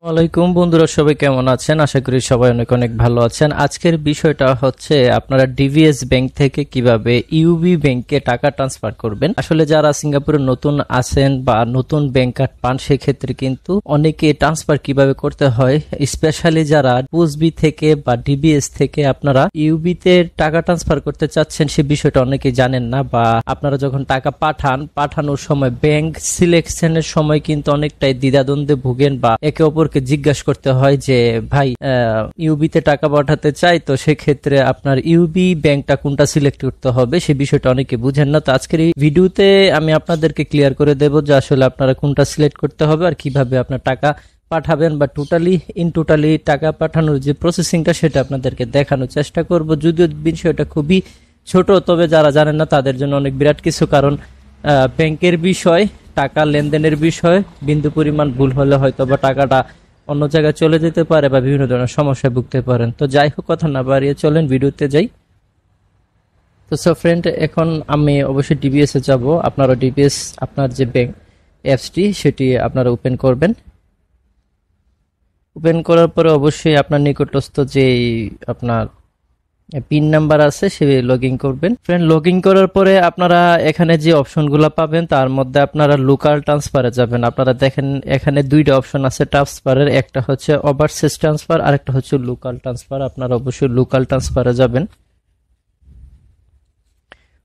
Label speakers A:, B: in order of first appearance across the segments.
A: ওয়ালাইকুম বন্ধুরা, সবাই কেমন আছেন? আশা করি সবাই অনেক অনেক ভালো আছেন। আজকের বিষয়টা হচ্ছে আপনারা ডিভিএস ব্যাংক থেকে কিভাবে ইউবি ব্যাংকে টাকা ট্রান্সফার করবেন। আসলে যারা সিঙ্গাপুরে নতুন আছেন বা নতুন ব্যাংক কার্ড পান সেক্ষেত্রে কিন্তু অনেকে ট্রান্সফার কিভাবে করতে হয়, স্পেশালি যারা পোস্টবি থেকে বা ডিবিএস থেকে আপনারা ইউবি তে টাকা ট্রান্সফার করতে চাচ্ছেন সে বিষয়টা অনেকেই জানেন না, বা আপনারা যখন টাকা পাঠানোর সময় ব্যাংক সিলেকশনের সময় কিন্তু অনেকটাই দ্বিধাদ্বন্দ্বে ভুগেন বা একে অপরকে জিজ্ঞাসা করতে হয় যে ভাই ইউবি তে টাকা পাঠাতে চাই, তো সেক্ষেত্রে আপনার ইউবি ব্যাংকটা কোনটা সিলেক্ট করতে হবে সে বিষয়টা অনেকে বুঝেন না। তো আজকের এই ভিডিওতে আমি আপনাদেরকে ক্লিয়ার করে দেব যে আসলে আপনারা কোনটা সিলেক্ট করতে হবে আর কিভাবে আপনার টাকা পাঠাবেন বা টোটালি টাকা পাঠানোর যে প্রসেসিংটা সেটা আপনাদেরকে দেখানোর চেষ্টা করব। যদিও বিষয়টা খুবই ছোট, তবে যারা জানেন না তাদের জন্য অনেক বিরাট কিছু, কারণ ব্যাংকের বিষয়, টাকা লেনদেনের বিষয়, বিন্দু পরিমাণ ভুল হলে হয়তো বা টাকাটা অন্য জায়গায় চলে যেতে পারে বা বিভিন্ন ধরনের সমস্যায় ভুগতে পারেন। তো যাই হোক, কথা না বাড়িয়ে চলেন ভিডিওতে যাই। তো ফ্রেন্ড, এখন আমি অবশ্যই ডিবিএস এ যাব। আপনারা ডিবিএস আপনার যে ব্যাংক অ্যাপসটি সেটি আপনারা ওপেন করবেন। ওপেন করার পরে অবশ্যই আপনার নিকটস্থ যে আপনার পিন নাম্বার আছে সে লগ ইন করবেন। ফ্রেন্ড, লগ ইন করার পরে আপনারা এখানে যে অপশনগুলো পাবেন তার মধ্যে আপনারা লোকাল ট্রান্সফারে যাবেন। আপনারা দেখেন এখানে দুইটা অপশন আছে ট্রান্সফারের, একটা হচ্ছে ওভারসিজ ট্রান্সফার আর একটা হচ্ছে লোকাল ট্রান্সফার। আপনারা অবশ্যই লোকাল ট্রান্সফারে যাবেন।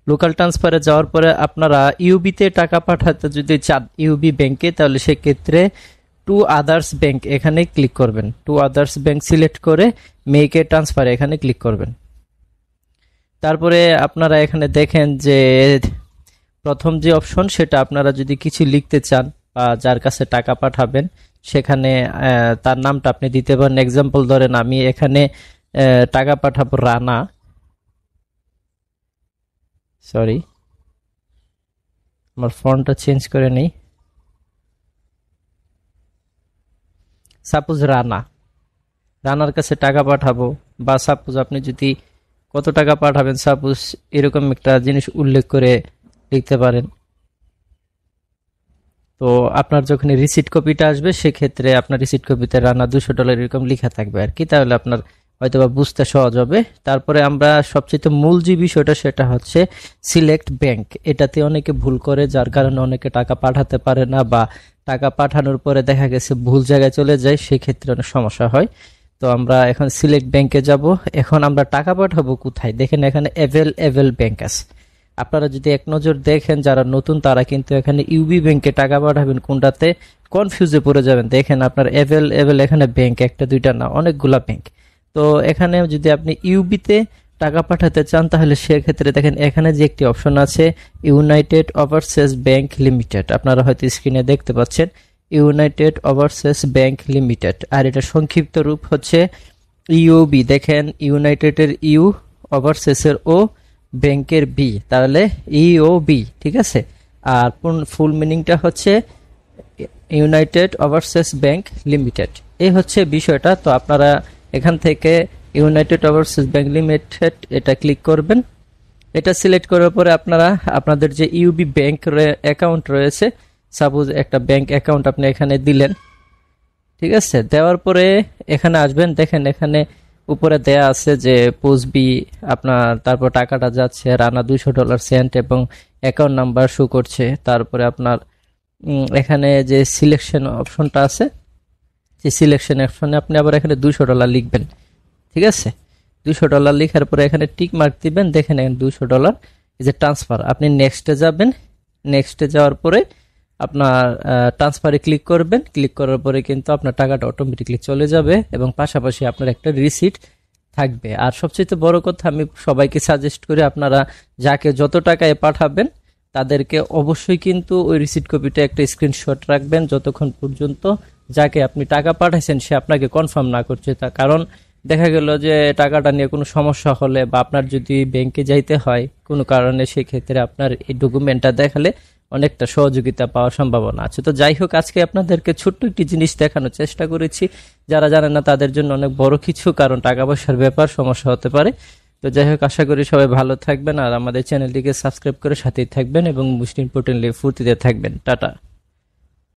A: লোকাল ট্রান্সফারে যাওয়ার পরে আপনারা ইউবি তে টাকা পাঠাতে যদি চান ইউবি ব্যাংকে, তাহলে সেক্ষেত্রে টু আদার্স ব্যাংক এখানে ক্লিক করবেন। টু আদার্স ব্যাংক সিলেক্ট করে মেক এ ট্রান্সফার এখানে ক্লিক করবেন। তারপরে আপনারা এখানে দেখেন যে প্রথম যে অপশন সেটা আপনারা যদি কিছু লিখতে চান বা যার কাছে টাকা পাঠাবেন সেখানে তার নামটা আপনি দিতে পারেন। এক্সাম্পল ধরেন আমি এখানে টাকা পাঠাবো রানা, সরি আমার ফন্টটা চেঞ্জ করে নেই, সাপোজ রানার কাছে টাকা পাঠাবো, বা সাপোজ আপনি যদি কত টাকা পাঠাবেন সাপোজ এরকম একটা জিনিস উল্লেখ করে লিখতে পারেন। তো আপনার যখন রিসিট কপিটা আসবে সেক্ষেত্রে আপনার রিসিট কপিতে রানা $200 এরকম লেখা থাকবে আর কি, তাহলে আপনার হয়তোবা বুঝতে সহজ হবে। তারপরে আমরা সবচেয়ে মূল যে বিষয়টা সেটা হচ্ছে সিলেক্ট ব্যাংক। এটাতে অনেকে ভুল করে, যার কারণে অনেকে টাকা পাঠাতে পারে না, বা টাকা পাঠানোর পরে দেখা গেছে ভুল জায়গায় চলে যায়, সেক্ষেত্রে অনেক সমস্যা হয়। তো আমরা এখন সিলেক্ট ব্যাংকে যাব। এখন আমরা টাকা পাঠাবো কোথায়, দেখেন এখানে অ্যাভেলেবল ব্যাংক আছে। আপনারা যদি এক নজর দেখেন যারা নতুন তারা কিন্তু এখানে ইউবি ব্যাংকে টাকা পাঠাবেন কোনটাতে কনফিউজে পড়ে যাবেন। দেখেন আপনার অ্যাভেলেবল এখানে ব্যাংক একটা দুইটা না, অনেকগুলা ব্যাংক। তো এখানে যদি আপনি ইউবিতে টাকা পাঠাতে চান তাহলে সেক্ষেত্রে দেখেন এখানে যে একটি অপশন আছে ইউনাইটেড ওভারসিজ ব্যাংক লিমিটেড, আপনারা হয়তো স্ক্রিনে দেখতে পাচ্ছেন ইউনাইটেড ওভারসিজ ব্যাংক লিমিটেড, আর এটা সংক্ষিপ্ত রূপ হচ্ছে ইউবি। দেখেন ইউনাইটেডের ইউ, ওভারসিজের ও, ব্যাংকের বি, তাহলে ইওবি, ঠিক আছে। আর ফুল মিনিংটা হচ্ছে ইউনাইটেড ওভারসিজ ব্যাংক লিমিটেড। এই হচ্ছে বিষয়টা। তো আপনারা এখান থেকে ইউনাইটেড ওভারসিজ ব্যাংক লিমিটেড এটা ক্লিক করবেন। এটা সিলেক্ট করার পরে আপনারা আপনাদের যে ইউবি ব্যাংক অ্যাকাউন্ট রয়েছে, সাপোজ একটা ব্যাংক অ্যাকাউন্ট আপনি এখানে দিলেন, ঠিক আছে। দেওয়ার পরে এখানে আসবেন, দেখেন এখানে উপরে দেয়া আছে যে পোস্টবি আপনার, তারপর টাকাটা যাচ্ছে রানা $200 সেন্ট এবং অ্যাকাউন্ট নাম্বার শো করছে। তারপরে আপনার এখানে যে সিলেকশন অপশনটা আছে যে সিলেকশন অপশনে আপনি আবার এখানে $200 লিখবেন, ঠিক আছে। $200 লেখার পরে এখানে টিক মার্ক দিবেন, দেখেন এখানে $200 এই যে ট্রান্সফার। আপনি নেক্সটে যাবেন, নেক্সটে যাওয়ার পরে আপনার ট্রান্সফারে ক্লিক করবেন। ক্লিক করার পরে কিন্তু আপনার টাকাটা অটোমেটিকলি চলে যাবে এবং পাশাপাশি আপনার একটা রিসিট থাকবে। আর সবচেয়ে বড় কথা, আমি সবাইকে সাজেস্ট করি আপনারা যাকে যত টাকায় পাঠাবেন তাদেরকে অবশ্যই কিন্তু ওই রিসিট কপিটা একটা স্ক্রিনশট রাখবেন যতক্ষণ পর্যন্ত যাকে আপনি টাকা পাঠাইছেন সে আপনাকে কনফার্ম না করছে। কারণ দেখা গেল যে টাকাটা নিয়ে কোনো সমস্যা হলে বা আপনার যদি ব্যাংকে যাইতে হয় কোনো কারণে, সেক্ষেত্রে আপনার এই ডকুমেন্টটা দেখালে অনেকটা সহযোগিতা পাওয়ার সম্ভাবনা আছে। তো যাই হোক, আজকে আপনাদেরকে ছোট্ট একটি জিনিস দেখানোর চেষ্টা করেছি, যারা জানেন না তাদের জন্য অনেক বড় কিছু, কারণ টাকা পয়সার ব্যাপার সমস্যা হতে পারে। তো যাই হোক, আশা করি সবাই ভালো থাকবেন আর আমাদের চ্যানেলটিকে সাবস্ক্রাইব করে সাথেই থাকবেন এবং মোস্ট ইম্পর্টেন্টলি ফুর্তিতে থাকবেন। টাটা।